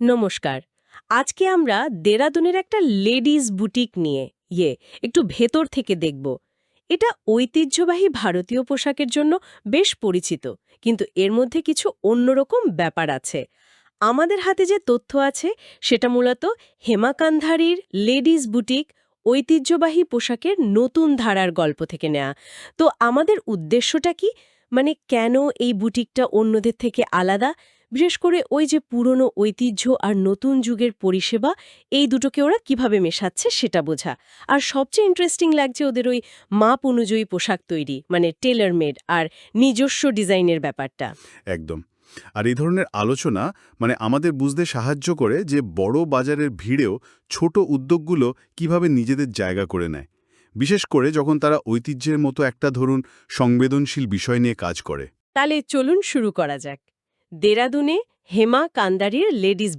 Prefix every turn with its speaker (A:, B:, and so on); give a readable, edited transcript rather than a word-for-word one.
A: নমস্কার। আজকে আমরা দেরাদুনের একটা লেডিজ বুটিক নিয়ে একটু ভেতর থেকে দেখব। এটা ঐতিহ্যবাহী ভারতীয় পোশাকের জন্য বেশ পরিচিত, কিন্তু এর মধ্যে কিছু অন্যরকম ব্যাপার আছে। আমাদের হাতে যে তথ্য আছে সেটা মূলত হেমা কান্ধারির লেডিজ বুটিক, ঐতিহ্যবাহী পোশাকের নতুন ধারার গল্প থেকে নেয়া। তো আমাদের উদ্দেশ্যটা কি? মানে কেন এই বুটিকটা অন্যদের থেকে আলাদা? বিশেষ করে ওই যে পুরনো ঐতিহ্য আর নতুন যুগের পরিষেবা, এই দুটোকে ওরা কিভাবে মেশাচ্ছে সেটা বোঝা। আর সবচেয়ে ইন্টারেস্টিং লাগছে ওদের ওই মাপ অনুযায়ী পোশাক তৈরি, মানে টেলার মেড আর নিজস্ব ডিজাইনের ব্যাপারটা।
B: একদম। আর এই ধরনের আলোচনা আমাদের বুঝতে সাহায্য করে যে বড় বাজারের ভিড়েও ছোট উদ্যোগগুলো কিভাবে নিজেদের জায়গা করে নেয়, বিশেষ করে যখন তারা ঐতিহ্যের মতো একটা ধরুন সংবেদনশীল বিষয় নিয়ে কাজ করে।
A: তাহলে চলুন শুরু করা যাক। দেরাদুনে হেমা কান্দারির লেডিজ